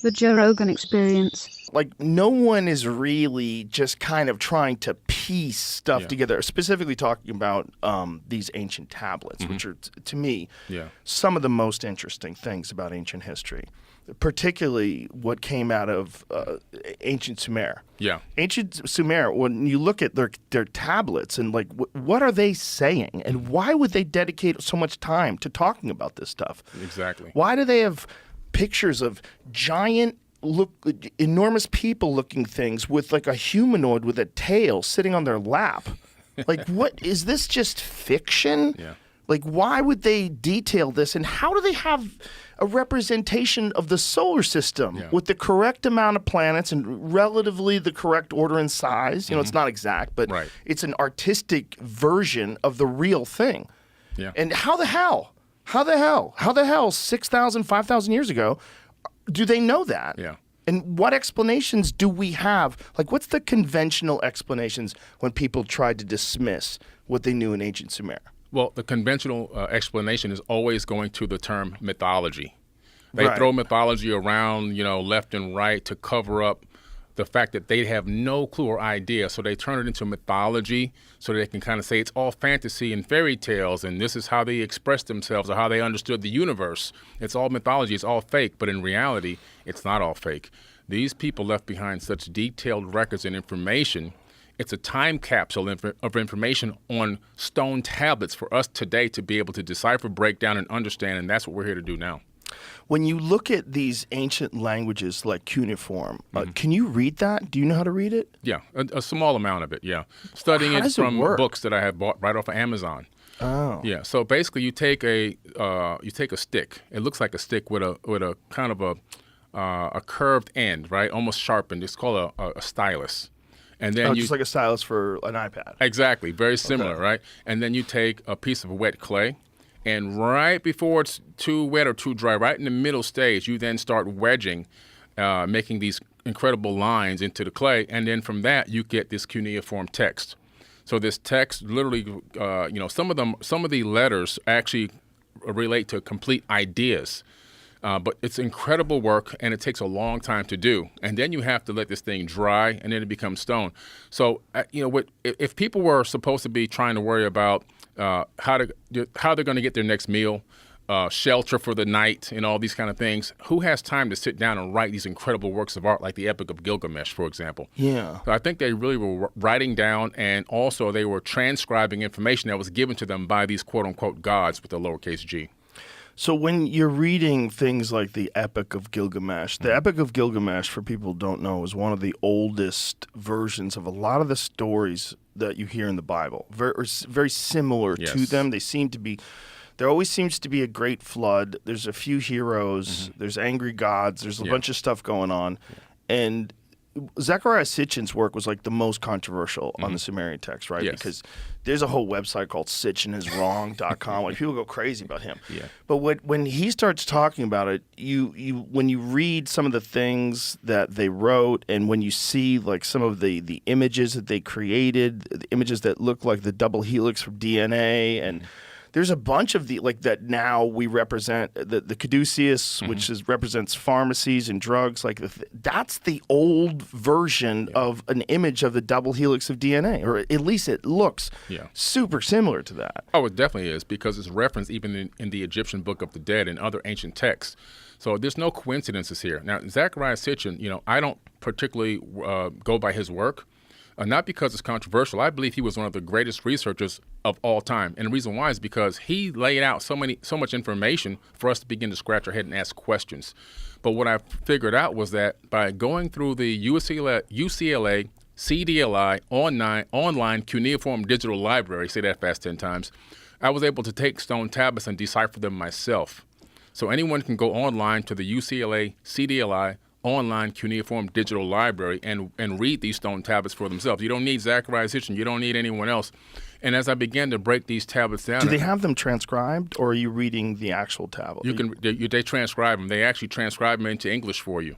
The Joe Rogan Experience. Like, no one is really just kind of trying to piece stuff together, specifically talking about these ancient tablets, which are, to me, some of the most interesting things about ancient history, particularly what came out of ancient Sumer. Yeah. Ancient Sumer, when you look at their tablets and, like, what are they saying? And why would they dedicate so much time to talking about this stuff? Exactly. Why do they have pictures of giant enormous people looking things with like a humanoid with a tail sitting on their lap? Like, what is this, just fiction? Yeah. Like, why would they detail this, and how do they have a representation of the solar system with the correct amount of planets and relatively the correct order and size? You know, it's not exact, but it's an artistic version of the real thing. Yeah. And how the hell 6,000, 5,000 years ago do they know that? Yeah. And what explanations do we have? Like, what's the conventional explanations when people tried to dismiss what they knew in ancient Sumer? Well, the conventional explanation is always going to the term mythology. They throw mythology around, you know, left and right to cover up the fact that they have no clue or idea. So they turn it into mythology so they can kind of say it's all fantasy and fairy tales, and this is how they express themselves or how they understood the universe. It's all mythology. It's all fake. But in reality, it's not all fake. These people left behind such detailed records and information. It's a time capsule of information on stone tablets for us today to be able to decipher, break down, and understand, and that's what we're here to do now. When you look at these ancient languages like cuneiform, can you read that? Do you know how to read it? Yeah, a small amount of it, yeah. Studying it from books that I have bought right off of Amazon. Oh. Yeah, so basically you take a stick. It looks like a stick with a kind of a curved end, right? Almost sharpened. It's called a stylus. And then just like a stylus for an iPad. Exactly, very similar, right? And then you take a piece of wet clay, and right before it's too wet or too dry, right in the middle stage, you then start wedging, making these incredible lines into the clay, and then from that you get this cuneiform text. So this text literally, some of the letters actually relate to complete ideas. But it's incredible work, and it takes a long time to do. And then you have to let this thing dry, and then it becomes stone. So, if people were supposed to be trying to worry about how they're going to get their next meal, shelter for the night, and all these kind of things, who has time to sit down and write these incredible works of art like the Epic of Gilgamesh, for example? Yeah. So I think they really were writing down, and also they were transcribing information that was given to them by these quote-unquote gods with a lowercase g. So when you're reading things like the Epic of Gilgamesh, the Epic of Gilgamesh, for people who don't know, is one of the oldest versions of a lot of the stories that you hear in the Bible. Very similar to them. There always seems to be a great flood. There's a few heroes. There's angry gods. There's a bunch of stuff going on. And Zecharia Sitchin's work was like the most controversial on the Sumerian text, right? Yes. Because there's a whole website called sitchiniswrong.com. Like, people go crazy about him. Yeah. But when he starts talking about it, when you read some of the things that they wrote, and when you see like some of the images that they created, the images that look like the double helix from DNA, and there's a bunch of that now we represent the caduceus, which represents pharmacies and drugs. Like, that's the old version of an image of the double helix of DNA, or at least it looks super similar to that. Oh, it definitely is, because it's referenced even in the Egyptian Book of the Dead and other ancient texts. So there's no coincidences here. Now, Zecharia Sitchin, I don't particularly go by his work. Not because it's controversial. I believe he was one of the greatest researchers of all time. And the reason why is because he laid out so much information for us to begin to scratch our head and ask questions. But what I figured out was that by going through the UCLA CDLI online cuneiform digital library, say that fast 10 times, I was able to take stone tablets and decipher them myself. So anyone can go online to the UCLA CDLI online cuneiform digital library and read these stone tablets for themselves. You don't need Zecharia Sitchin. You don't need anyone else. And as I began to break these tablets down, do they have them transcribed, or are you reading the actual tablet? They transcribe them. They actually transcribe them into English for you.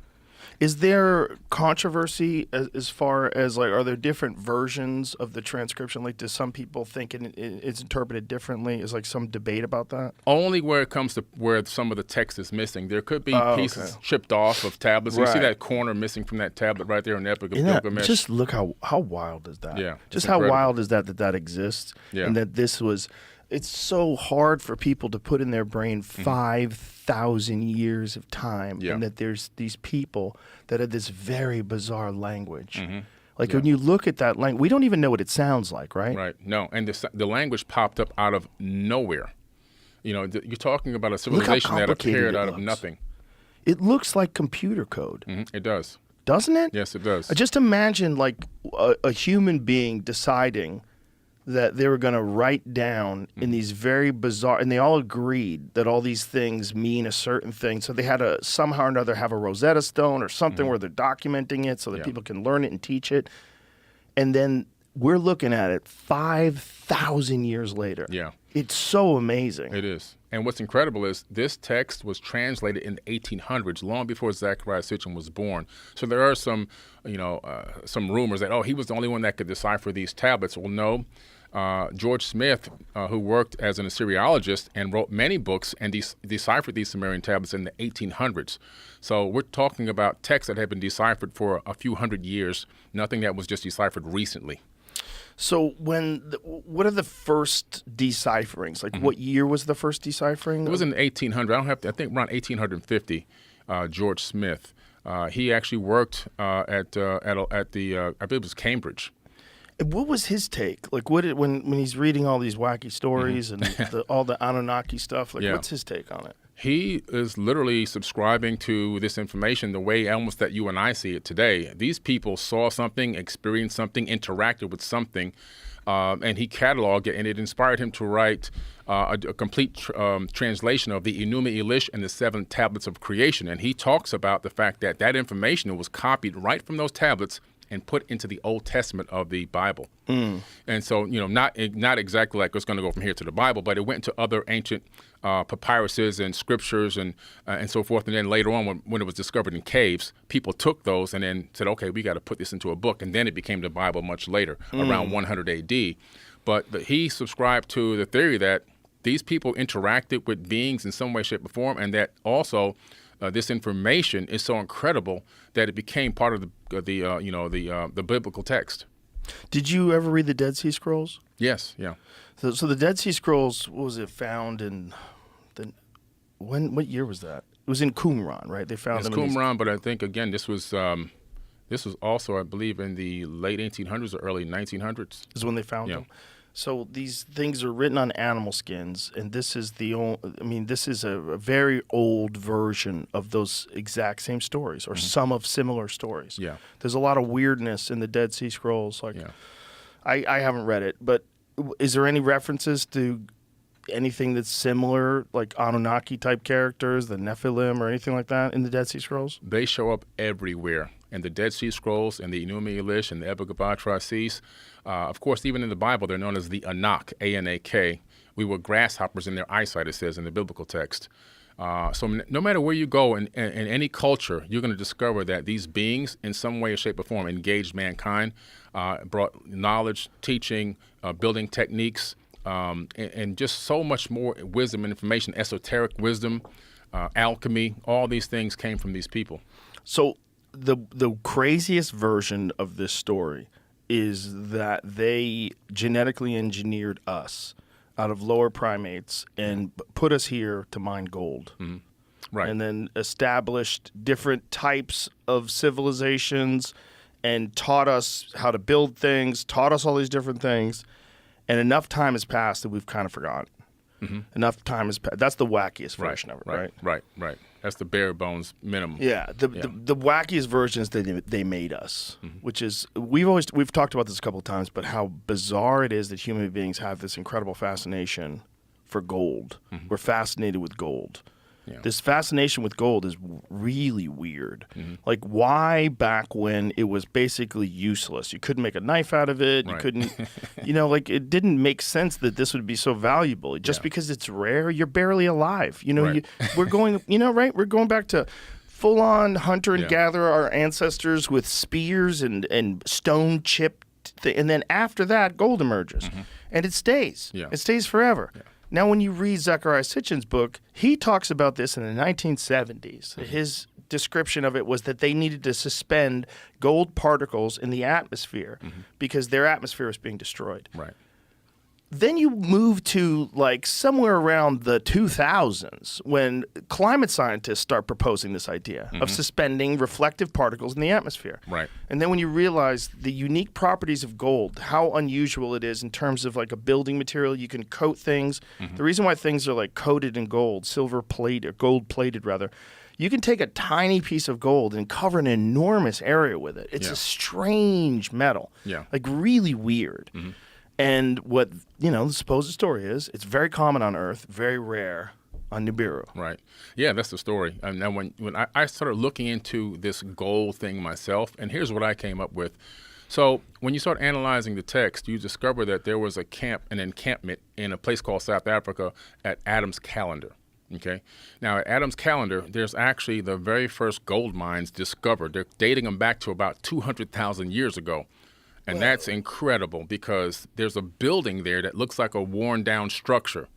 Is there controversy as far as like, are there different versions of the transcription? Like, do some people think it's interpreted differently? Is like some debate about that? Only where it comes to where some of the text is missing. There could be pieces okay. chipped off of tablets. You see Right. that corner missing from that tablet right there in the Epic of Isn't that- Gilgamesh. just look how wild is that? Yeah, Just it's how incredible. wild is that exists? Yeah. And that this was, it's so hard for people to put in their brain 5,000 years of time. Yeah. And that there's these people that have this very bizarre language. Like Yeah. when you look at that language, we don't even know what it sounds like, right? Right. No, and the language popped up out of nowhere. You know, you're talking about a civilization that complicated appeared it out of looks. nothing. It looks like computer code, It does. doesn't it? Yes, it does. Just imagine like a human being deciding that they were going to write down in these very bizarre, and they all agreed that all these things mean a certain thing. So they had to somehow or another have a Rosetta Stone or something where they're documenting it so that Yeah. people can learn it and teach it. And then we're looking at it 5,000 years later. Yeah. It's so amazing. It is. And what's incredible is this text was translated in the 1800s, long before Zecharia Sitchin was born. So there are some, some rumors that, he was the only one that could decipher these tablets. Well, no. George Smith, who worked as an Assyriologist and wrote many books and deciphered these Sumerian tablets in the 1800s. So we're talking about texts that have been deciphered for a few hundred years, nothing that was just deciphered recently. So what are the first decipherings? Like what year was the first deciphering? It was in the 1800s. I think around 1850, George Smith. He actually worked at the, I believe it was Cambridge. And what was his take? Like, when he's reading all these wacky stories and all the Anunnaki stuff, like, Yeah. what's his take on it? He is literally subscribing to this information the way almost that you and I see it today. These people saw something, experienced something, interacted with something, and he cataloged it, and it inspired him to write a complete translation of the Enuma Elish and the 7 tablets of creation. And he talks about the fact that that information was copied right from those tablets and put into the Old Testament of the Bible. And so, not exactly like it's going to go from here to the Bible, but it went into other ancient papyruses and scriptures and so forth. And then later on, when it was discovered in caves, people took those and then said, okay, we got to put this into a book. And then it became the Bible much later, around 100 AD. But he subscribed to the theory that these people interacted with beings in some way, shape, or form, and that also this information is so incredible that it became part of the biblical text. Did you ever read the Dead Sea Scrolls? Yes, yeah. So the Dead Sea Scrolls, what was it found in? What year was that? It was in Qumran, right? They found It's them in these- Qumran, but I think again this was also, I believe, in the late 1800s or early 1900s. is when they found Yeah. them. So these things are written on animal skins, and this is this is a very old version of those exact same stories, or some of similar stories. Yeah. There's a lot of weirdness in the Dead Sea Scrolls. Like, Yeah. I haven't read it, but is there any references to anything that's similar, like Anunnaki type characters, the Nephilim, or anything like that in the Dead Sea Scrolls? They show up everywhere in the Dead Sea Scrolls and the Enuma Elish and the Epic of Atrahasis. Of course, even in the Bible, they're known as the Anak, A-N-A-K. We were grasshoppers in their eyesight, it says in the biblical text. So no matter where you go in any culture, you're going to discover that these beings, in some way, shape, or form, engaged mankind, brought knowledge, teaching, building techniques, and just so much more wisdom and information, esoteric wisdom, alchemy. All these things came from these people. So the craziest version of this story is that they genetically engineered us out of lower primates and put us here to mine gold. Right. And then established different types of civilizations and taught us how to build things, taught us all these different things. And enough time has passed that we've kind of forgotten. Enough time has passed. That's the wackiest version of it, right? Right. That's the bare bones minimum. Yeah, the wackiest version is that they made us, which is we've talked about this a couple of times, but how bizarre it is that human beings have this incredible fascination for gold. We're fascinated with gold. Yeah. This fascination with gold is really weird. Like, why back when it was basically useless? You couldn't make a knife out of it. You Right. couldn't, like, it didn't make sense that this would be so valuable. Just Yeah. because it's rare, you're barely alive. Right. We're going, right? We're going back to full-on hunter and Yeah. gatherer, our ancestors with spears and stone chipped, and then after that, gold emerges, and it stays. Yeah. It stays forever. Yeah. Now, when you read Zecharia Sitchin's book, he talks about this in the 1970s. His description of it was that they needed to suspend gold particles in the atmosphere because their atmosphere was being destroyed. Right. Then you move to like somewhere around the 2000s when climate scientists start proposing this idea of suspending reflective particles in the atmosphere. Right. And then when you realize the unique properties of gold, how unusual it is in terms of like a building material, you can coat things. The reason why things are like coated in gold, silver plated, gold plated rather, you can take a tiny piece of gold and cover an enormous area with it. It's a strange metal. Yeah. Like really weird. And what, the supposed story is, it's very common on Earth, very rare on Nibiru. Right. Yeah, that's the story. And now when I started looking into this gold thing myself, and here's what I came up with. So when you start analyzing the text, you discover that there was an encampment in a place called South Africa at Adam's Calendar. Okay. Now, at Adam's Calendar, there's actually the very first gold mines discovered. They're dating them back to about 200,000 years ago. And that's incredible because there's a building there that looks like a worn down structure.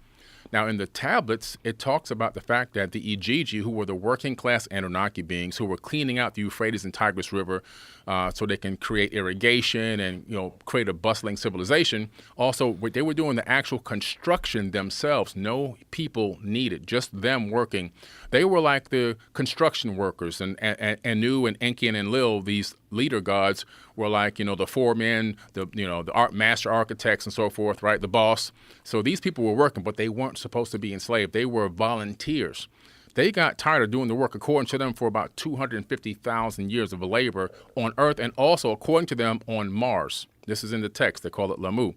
Now, in the tablets, it talks about the fact that the Ijiji, who were the working class Anunnaki beings who were cleaning out the Euphrates and Tigris River so they can create irrigation and create a bustling civilization. Also, they were doing the actual construction themselves. No people needed, just them working. They were like the construction workers, and Anu and Enki and Enlil, these leader gods, were like the foremen, the master architects and so forth, right? The boss. So these people were working, but they weren't supposed to be enslaved. They were volunteers. They got tired of doing the work, according to them, for about 250,000 years of labor on Earth, and also, according to them, on Mars. This is in the text. They call it Lamu.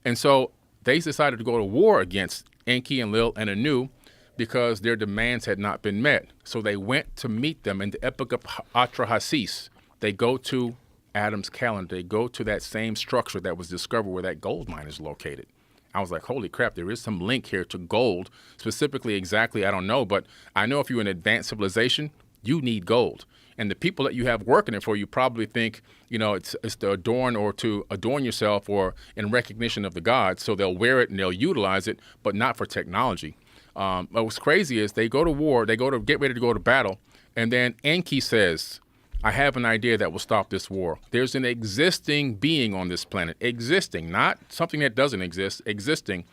And so they decided to go to war against Enki, Enlil, and Anu because their demands had not been met. So they went to meet them in the Epic of Atrahasis. They go to Adam's Calendar. They go to that same structure that was discovered where that gold mine is located. I was like, holy crap, there is some link here to gold. Specifically, exactly, I don't know. But I know if you're an advanced civilization, you need gold. And the people that you have working it for you probably think, it's to adorn or to adorn yourself or in recognition of the gods. So they'll wear it and they'll utilize it, but not for technology. What's crazy is they go to war, they go to get ready to go to battle. And then Enki says, I have an idea that will stop this war. There's an existing being on this planet. Existing, not something that doesn't exist, existing.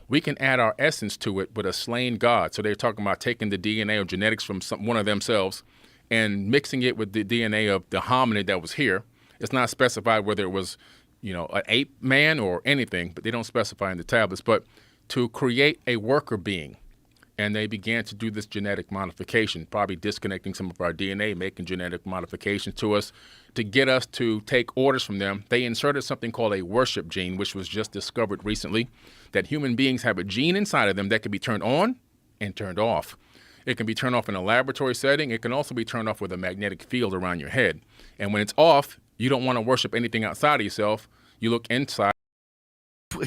We can add our essence to it with a slain god. So they're talking about taking the DNA or genetics from one of themselves and mixing it with the DNA of the hominid that was here. It's not specified whether it was, an ape man or anything, but they don't specify in the tablets. But to create a worker being. And they began to do this genetic modification, probably disconnecting some of our DNA, making genetic modifications to us to get us to take orders from them. They inserted something called a worship gene, which was just discovered recently, that human beings have a gene inside of them that can be turned on and turned off. It can be turned off in a laboratory setting. It can also be turned off with a magnetic field around your head. And when it's off, you don't want to worship anything outside of yourself. You look inside.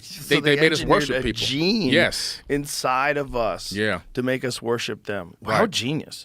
So they made us worship a people. Gene Yes. inside of us Yeah. to make us worship them. Right. How genius.